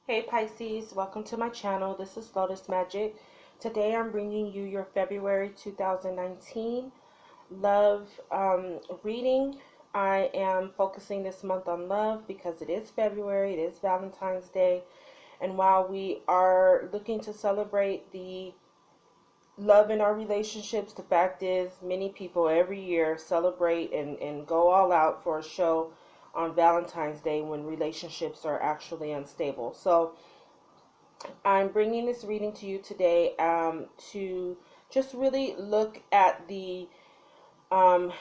Hey Pisces, welcome to my channel. This is Lotus Magic. Today I'm bringing you your February 2019 love reading. I am focusing this month on love because it is February, it is Valentine's Day, and while we are looking to celebrate the love in our relationships, the fact is many people every year celebrate and go all out for a show on Valentine's Day when relationships are actually unstable. So I'm bringing this reading to you today to just really look at the um,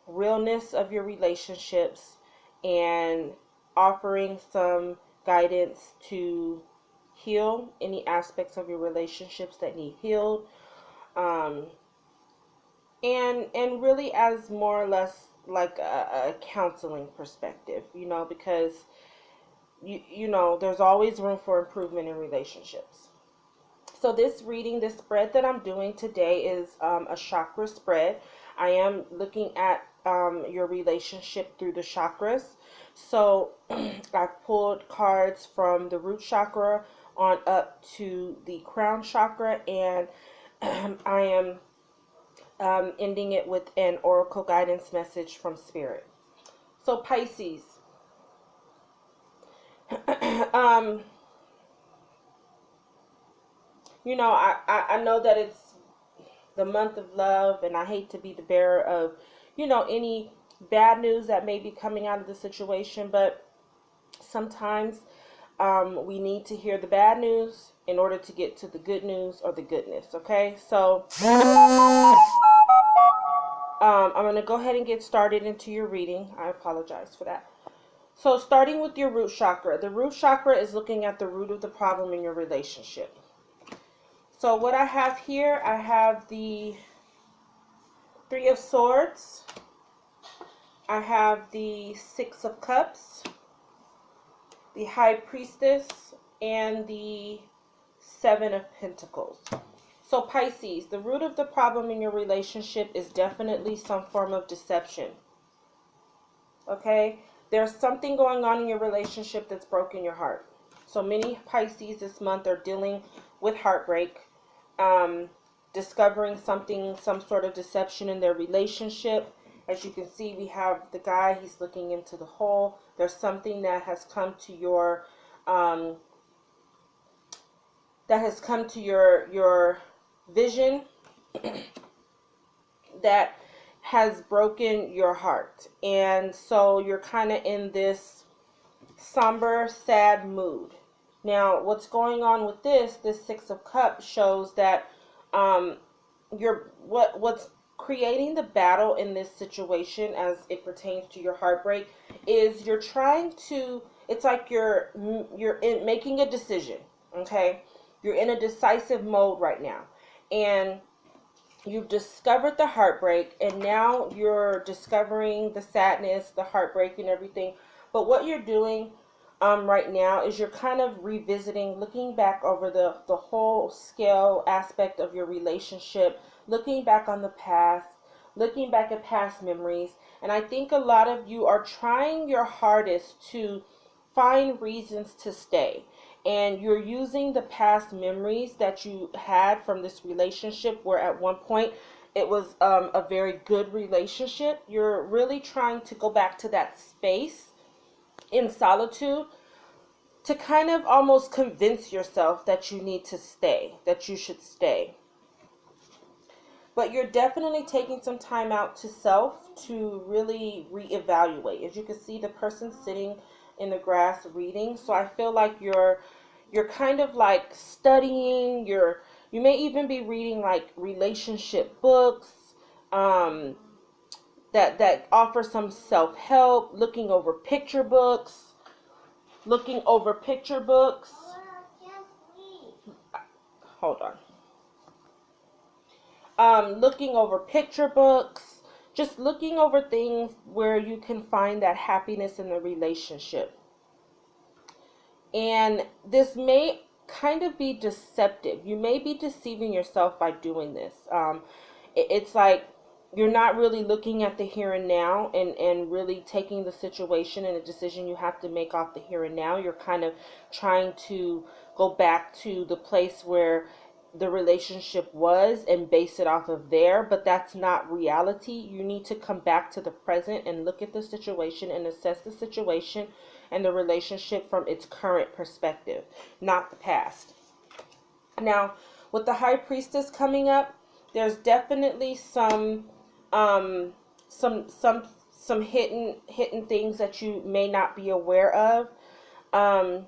realness of your relationships and offering some guidance to heal any aspects of your relationships that need healed, um, and really as more or less like a counseling perspective, because there's always room for improvement in relationships. So this reading, this spread that I'm doing today is a chakra spread. I am looking at your relationship through the chakras. So I've pulled cards from the root chakra on up to the crown chakra, and I am ending it with an oracle guidance message from Spirit. So Pisces, um, I know that it's the month of love, and I hate to be the bearer of, any bad news that may be coming out of the situation, but sometimes we need to hear the bad news in order to get to the good news or the goodness, okay? So I'm going to go ahead and get started into your reading. I apologize for that. So starting with your root chakra. The root chakra is looking at the root of the problem in your relationship. So what I have here, I have the Three of Swords. I have the Six of Cups, the High Priestess, and the Seven of Pentacles. So Pisces, the root of the problem in your relationship is definitely some form of deception. Okay? There's something going on in your relationship that's broken your heart. So many Pisces this month are dealing with heartbreak, discovering some sort of deception in their relationship. As you can see, we have the guy, he's looking into the hole. There's something that has come to your your vision that has broken your heart. And so you're kind of in this somber, sad mood. Now, what's going on with this Six of Cups shows that what's creating the battle in this situation as it pertains to your heartbreak is you're trying to, it's like you're in making a decision, okay? You're in a decisive mode right now, and you've discovered the heartbreak, and now you're discovering the sadness, the heartbreak, and everything. But what you're doing right now is you're kind of revisiting, looking back over the whole scale aspect of your relationship, looking back on the past, looking back at past memories. And I think a lot of you are trying your hardest to find reasons to stay, and you're using the past memories that you had from this relationship where at one point it was a very good relationship. You're really trying to go back to that space in solitude to kind of almost convince yourself that you need to stay, that you should stay. But you're definitely taking some time out to self to really reevaluate. As you can see, the person sitting in the grass reading. So I feel like you're kind of like studying. You may even be reading like relationship books um, that offer some self-help. Looking over picture books. Hold on. Looking over picture books, just looking over things where you can find that happiness in the relationship. And this may kind of be deceptive. You may be deceiving yourself by doing this. It's like you're not really looking at the here and now, and really taking the situation and the decision you have to make off the here and now. You're kind of trying to go back to the place where the relationship was and base it off of there, but that's not reality. You need to come back to the present and look at the situation and assess the situation and the relationship from its current perspective, not the past. Now, with the High Priestess coming up, there's definitely um some hidden things that you may not be aware of. Um,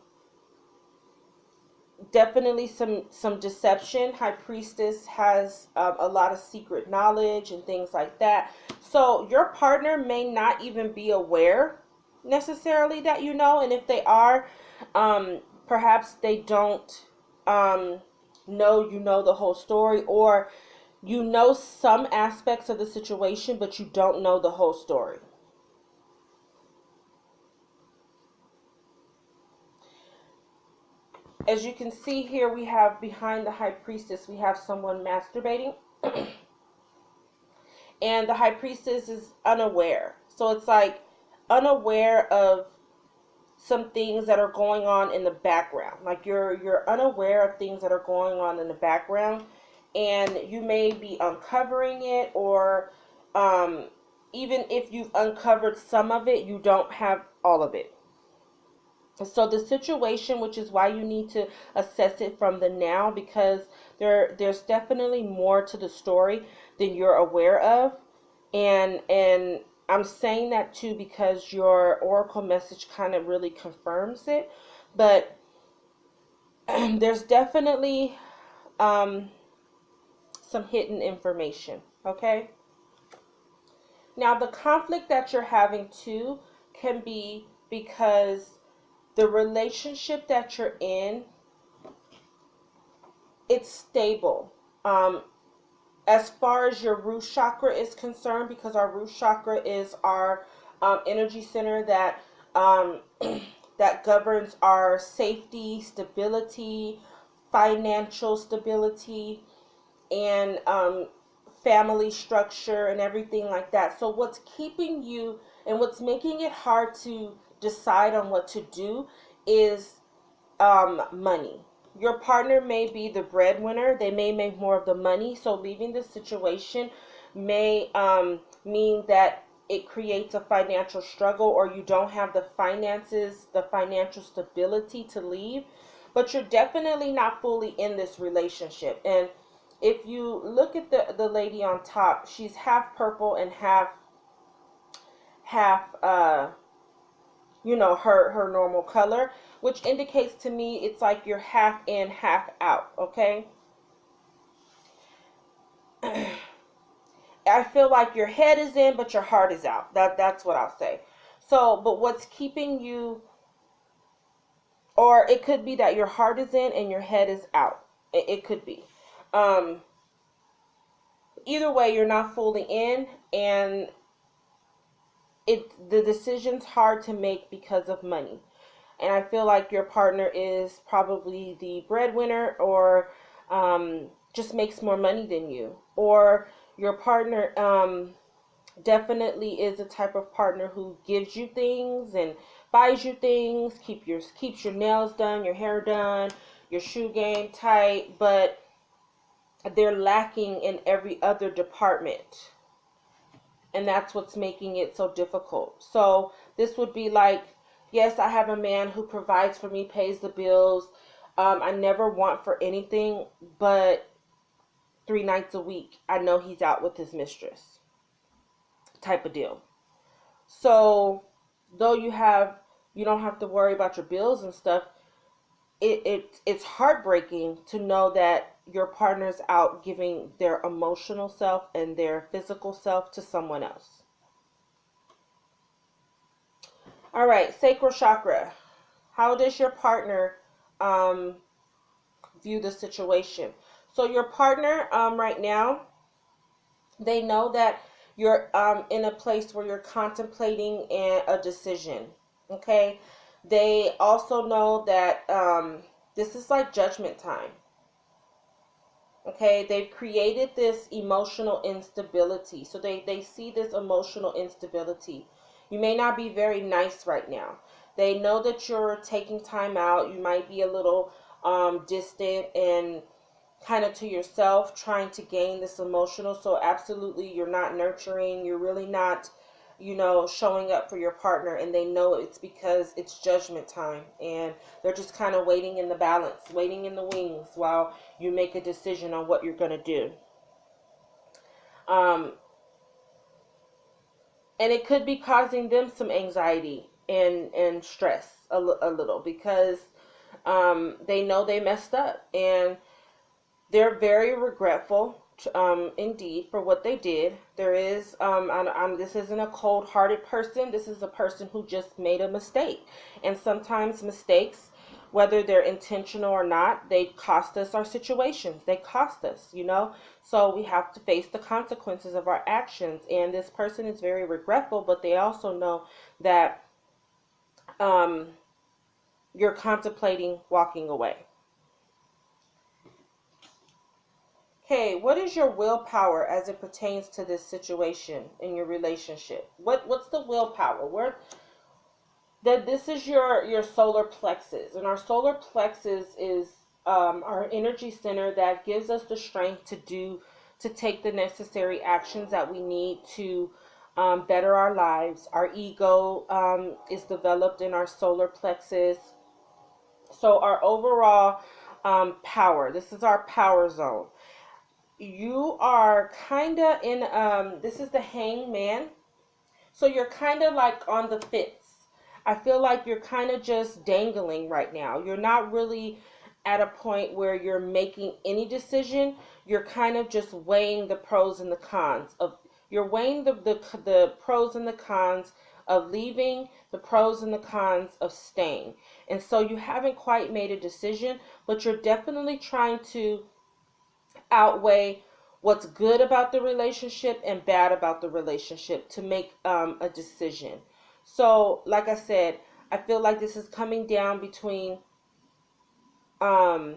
Definitely some deception. High Priestess has a lot of secret knowledge and things like that. So your partner may not even be aware necessarily that you know, and if they are, perhaps they don't know you know the whole story, or you know some aspects of the situation, but you don't know the whole story. As you can see here, we have behind the High Priestess, we have someone masturbating. And the High Priestess is unaware. So it's like unaware of some things that are going on in the background. Like you're unaware of things that are going on in the background, and you may be uncovering it, or um, even if you've uncovered some of it, you don't have all of it. So the situation, which is why you need to assess it from the now, because there's definitely more to the story than you're aware of. And I'm saying that too because your oracle message kind of really confirms it. But there's definitely um, some hidden information. Okay. Now the conflict that you're having too can be because the relationship that you're in, it's stable. Um, as far as your root chakra is concerned, because our root chakra is our energy center that um, that governs our safety, stability, financial stability, and family structure and everything like that. So what's keeping you and what's making it hard to decide on what to do is money. Your partner may be the breadwinner. They may make more of the money. So leaving the situation may mean that it creates a financial struggle, or you don't have the finances, the financial stability to leave. But you're definitely not fully in this relationship. And if you look at the lady on top, she's half purple and half her normal color, which indicates to me it's like you're half in, half out. Okay. I feel like your head is in, but your heart is out. That's what I'll say. So, but what's keeping you, or it could be that your heart is in and your head is out. It could be. Um, Either way, you're not fully in, and the decision's hard to make because of money. And I feel like your partner is probably the breadwinner, or just makes more money than you, or your partner definitely is the type of partner who gives you things and buys you things, keeps your nails done, your hair done, your shoe game tight, but they're lacking in every other department, and that's what's making it so difficult. So this would be like, yes, I have a man who provides for me, pays the bills. I never want for anything, but 3 nights a week, I know he's out with his mistress, type of deal. So though you don't have to worry about your bills and stuff, it's heartbreaking to know that your partner's out giving their emotional self and their physical self to someone else. All right, sacral chakra. How does your partner um, view the situation? So your partner right now, they know that you're in a place where you're contemplating a decision. Okay. They also know that this is like judgment time. Okay, they've created this emotional instability. So they see this emotional instability. You may not be very nice right now. They know that you're taking time out. You might be a little distant and kind of to yourself, trying to gain this emotional. So absolutely, you're not nurturing. You're really not, showing up for your partner, and they know it's because it's judgment time, and they're just kind of waiting in the balance, waiting in the wings while you make a decision on what you're going to do. Um, and it could be causing them some anxiety and stress a little because they know they messed up, and they're very regretful, indeed, for what they did. There is, this isn't a cold-hearted person. This is a person who just made a mistake. And sometimes mistakes, whether they're intentional or not, they cost us our situations. They cost us. So we have to face the consequences of our actions. And this person is very regretful, but they also know that um, you're contemplating walking away. Okay, what is your willpower as it pertains to this situation in your relationship? What's the willpower? Where that this is your solar plexus, and our solar plexus is our energy center that gives us the strength to take the necessary actions that we need to better our lives. Our ego is developed in our solar plexus. So our overall power. This is our power zone. You are kind of in this is the hangman, so you're kind of like on the fence. I feel like you're kind of just dangling right now. You're not really at a point where you're making any decision. You're kind of just weighing the pros and the cons of you're weighing the pros and the cons of leaving, the pros and the cons of staying. And so you haven't quite made a decision, but you're definitely trying to outweigh what's good about the relationship and bad about the relationship to make a decision. So, like I said, I feel like this is coming down between, um,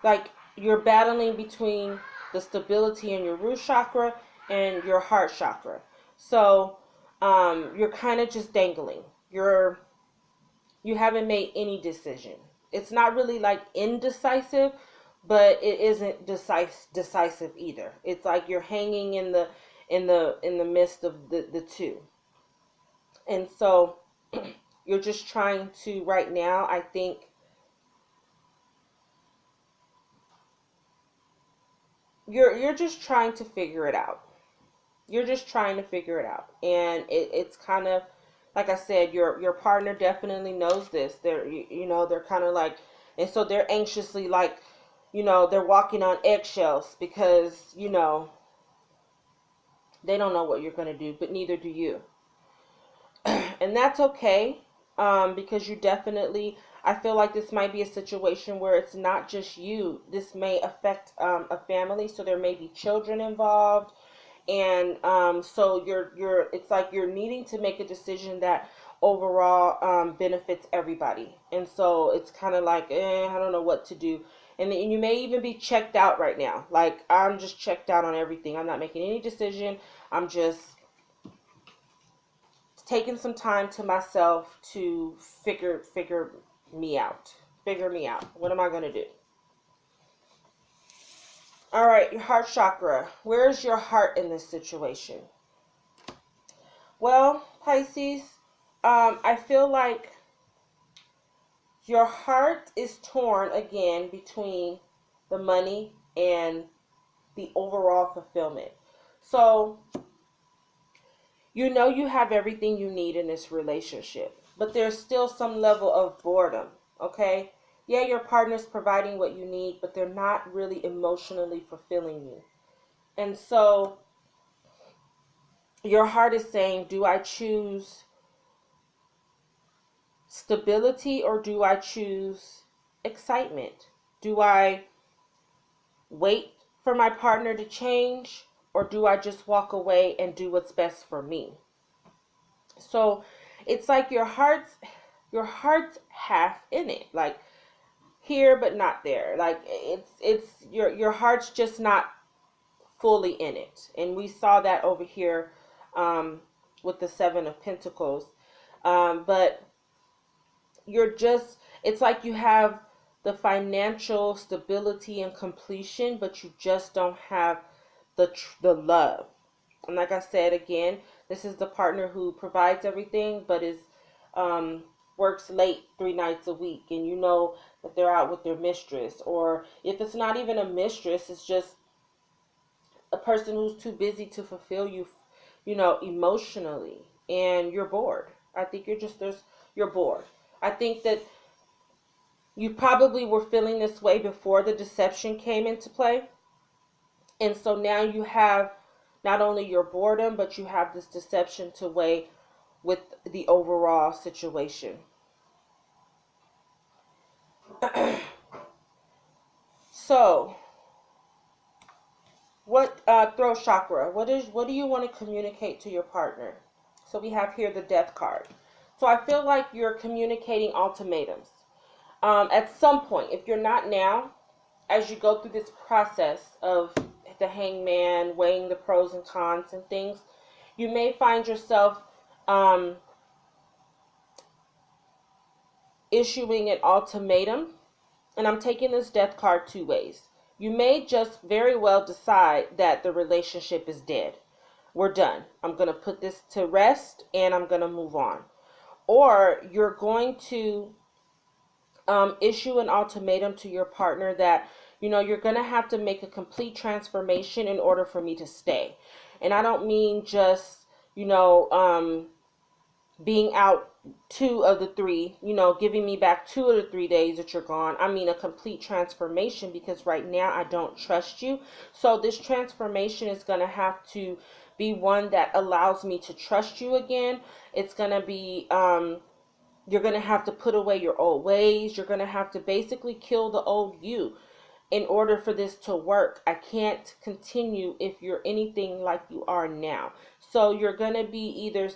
like you're battling between the stability in your root chakra and your heart chakra. So, you're kind of just dangling. You haven't made any decision. It's not really like indecisive, but it isn't decisive either. It's like you're hanging in the midst of the two. And so you're just trying to right now, I think you're just trying to figure it out. You're just trying to figure it out. And it's kind of like I said, your partner definitely knows this. They're kind of like, and so they're anxiously like, they're walking on eggshells because, they don't know what you're going to do, but neither do you. And that's okay, because you definitely, I feel like this might be a situation where it's not just you. This may affect a family, so there may be children involved. And so it's like you're needing to make a decision that overall benefits everybody. And so it's kind of like, I don't know what to do. And you may even be checked out right now. Like, I'm just checked out on everything. I'm not making any decision. I'm just taking some time to myself to figure me out. Figure me out. What am I going to do? All right, your heart chakra. Where is your heart in this situation? Well, Pisces, I feel like your heart is torn again between the money and the overall fulfillment. So, you have everything you need in this relationship, but there's still some level of boredom, okay? Yeah, your partner's providing what you need, but they're not really emotionally fulfilling you. And so, your heart is saying, do I choose stability or do I choose excitement? Do I wait for my partner to change or do I just walk away and do what's best for me? So it's like your heart's half in it. Like here but not there. Like it's your heart's just not fully in it. And we saw that over here with the Seven of Pentacles. But you're just, it's like you have the financial stability and completion, but you just don't have the love. And like I said again, this is the partner who provides everything, but is um, works late 3 nights a week, and you know that they're out with their mistress, or if it's not even a mistress, it's just a person who's too busy to fulfill you, you know, emotionally, and you're bored. I think you're bored. I think that you probably were feeling this way before the deception came into play. And so now you have not only your boredom, but you have this deception to weigh with the overall situation. So, what throat chakra? What do you want to communicate to your partner? So we have here the Death card. So I feel like you're communicating ultimatums. At some point, if you're not now, as you go through this process of the Hangman, weighing the pros and cons and things, you may find yourself um, issuing an ultimatum. And I'm taking this Death card two ways. You may just very well decide that the relationship is dead. We're done. I'm going to put this to rest and I'm going to move on. Or you're going to issue an ultimatum to your partner that, you know, you're going to have to make a complete transformation in order for me to stay. And I don't mean just, you know, being out 2 of the 3, you know, giving me back 2 of the 3 days that you're gone. I mean a complete transformation, because right now I don't trust you. So this transformation is going to have to be one that allows me to trust you again. It's going to be you're going to have to put away your old ways. You're going to have to basically kill the old you in order for this to work. I can't continue if you're anything like you are now. So you're going to be either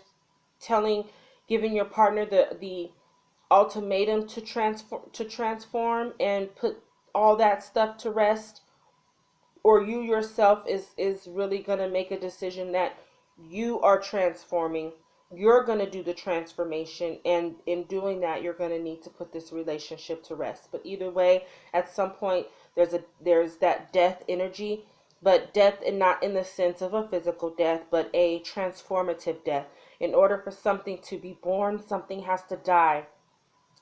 giving your partner the ultimatum to transform and put all that stuff to rest, or you yourself is really going to make a decision that you are transforming. You're going to do the transformation, and in doing that you're going to need to put this relationship to rest. But either way, at some point there's that death energy, but death, and not in the sense of a physical death, but a transformative death. In order for something to be born, something has to die.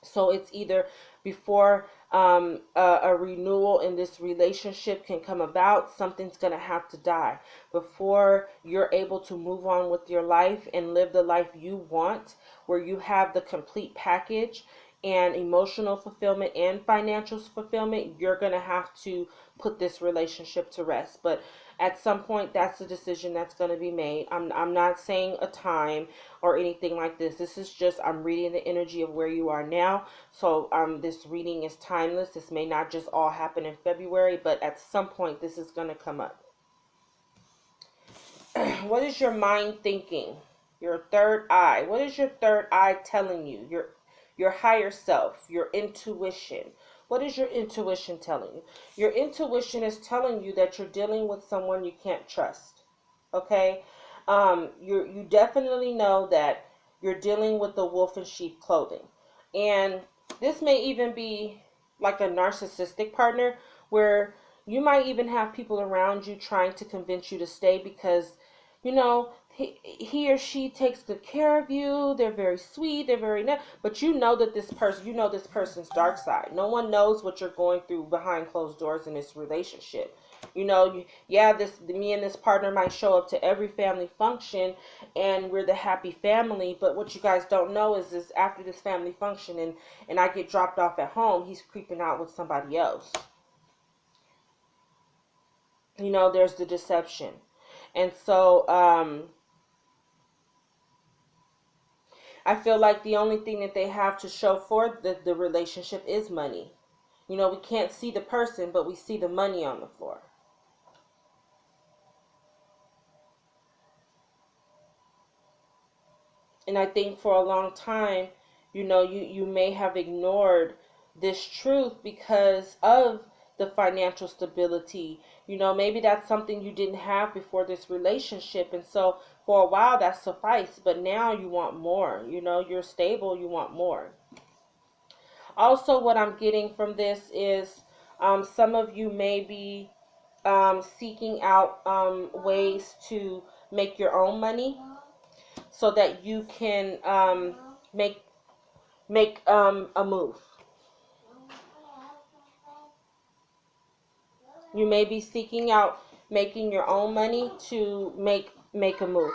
So it's either before a renewal in this relationship can come about, something's going to have to die. Before you're able to move on with your life and live the life you want, where you have the complete package and emotional fulfillment and financial fulfillment, you're going to have to put this relationship to rest. But at some point, that's the decision that's going to be made. I'm not saying a time or anything like this. This is just, I'm reading the energy of where you are now. So this reading is timeless. This may not just all happen in February, but at some point this is going to come up. What is your mind thinking? Your third eye. What is your third eye telling you? Your higher self, your intuition. What is your intuition telling you? Your intuition is telling you that you're dealing with someone you can't trust. Okay? You definitely know that you're dealing with the wolf in sheep clothing. And this may even be like a narcissistic partner, where you might even have people around you trying to convince you to stay because, you know, he or she takes good care of you. They're very sweet. They're very nice. But you know that you know this person's dark side. No one knows what you're going through behind closed doors in this relationship. You know, yeah, me and this partner might show up to every family function, and we're the happy family. But what you guys don't know is after this family function, and I get dropped off at home, he's creeping out with somebody else. You know, there's the deception. And so I feel like the only thing that they have to show for the relationship is money. You know, we can't see the person, but we see the money on the floor. And I think for a long time, you know, you may have ignored this truth because of the financial stability. Maybe that's something you didn't have before this relationship. And so for a while that sufficed, but now you want more. You're stable, you want more. Also, what I'm getting from this is some of you may be seeking out ways to make your own money so that you can make a move. You may be seeking out making your own money to make a move.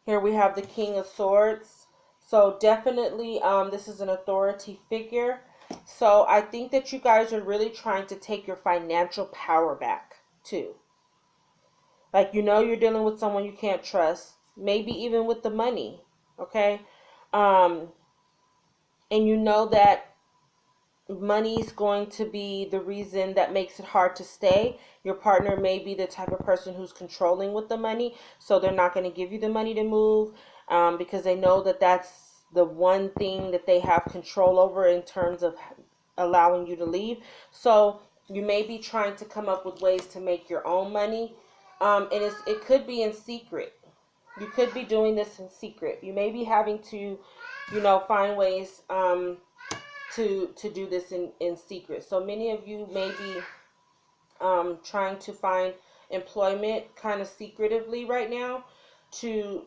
Here we have the King of Swords. So definitely this is an authority figure. So I think that you guys are really trying to take your financial power back too. Like, you're dealing with someone you can't trust, maybe even with the money, okay? And you know that money is going to be the reason that makes it hard to stay. Your partner may be the type of person who's controlling with the money, so they're not going to give you the money to move because they know that that's the one thing that they have control over in terms of allowing you to leave. So you may be trying to come up with ways to make your own money, and it could be in secret. You could be doing this in secret. You may be having to, find ways to do this in secret. So many of you may be trying to find employment kind of secretively right now to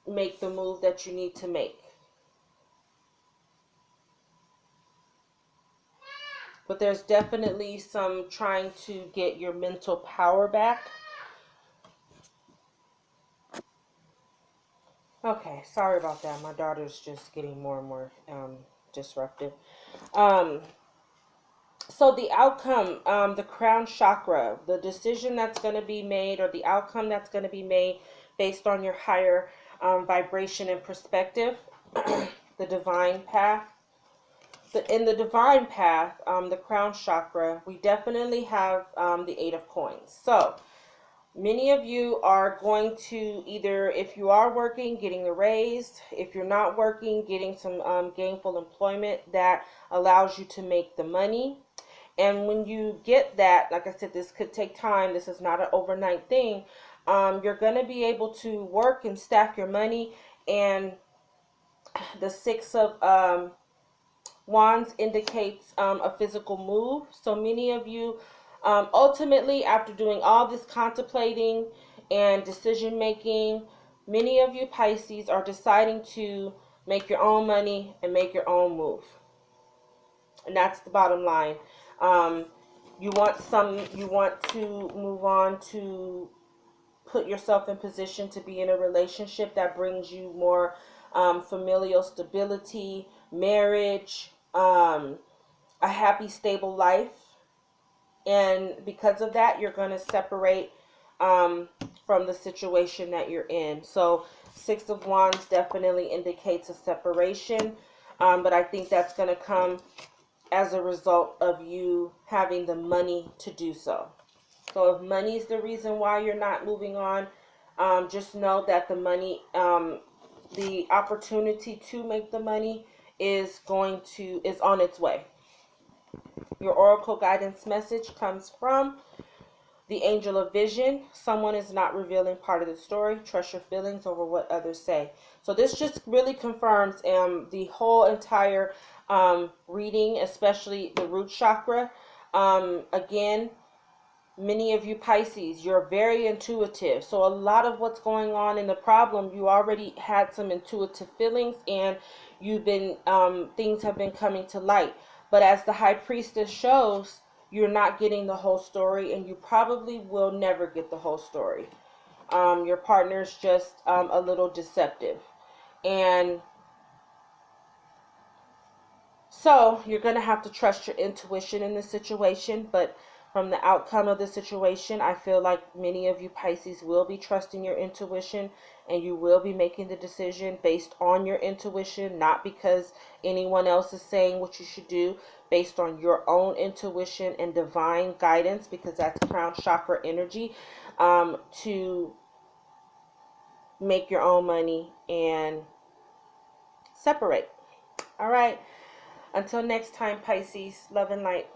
make the move that you need to make. But there's definitely some trying to get your mental power back. Okay, sorry about that. My daughter's just getting more and more disruptive. Um, So the outcome, the crown chakra, the decision that's going to be made, or the outcome that's going to be made based on your higher vibration and perspective, the divine path. In the divine path, the crown chakra, we definitely have the Eight of Coins. So many of you are going to either, if you are working, getting a raise. If you're not working, getting some gainful employment that allows you to make the money. And when you get that, like I said, this could take time. This is not an overnight thing. You're going to be able to work and stack your money. And the Six of Wands indicates a physical move. So many of you, ultimately, after doing all this contemplating and decision making, many of you Pisces are deciding to make your own money and make your own move. And that's the bottom line. You want to move on to put yourself in position to be in a relationship that brings you more familial stability, marriage, a happy, stable life. And because of that, you're going to separate from the situation that you're in. So Six of Wands definitely indicates a separation. But I think that's going to come as a result of you having the money to do so. So if money is the reason why you're not moving on, just know that the money, the opportunity to make the money is on its way. Your oracle guidance message comes from the Angel of Vision. Someone is not revealing part of the story. Trust your feelings over what others say. So this just really confirms the whole entire reading, especially the root chakra. Again, many of you Pisces, you're very intuitive. So a lot of what's going on in the problem, you already had some intuitive feelings, and you've been things have been coming to light. But as the High Priestess shows, you're not getting the whole story, and you probably will never get the whole story. Your partner's just a little deceptive. And so you're going to have to trust your intuition in this situation. But from the outcome of the situation, I feel like many of you Pisces will be trusting your intuition, and you will be making the decision based on your intuition, not because anyone else is saying what you should do, based on your own intuition and divine guidance, because that's crown chakra energy, to make your own money and separate. All right. Until next time, Pisces. Love and light.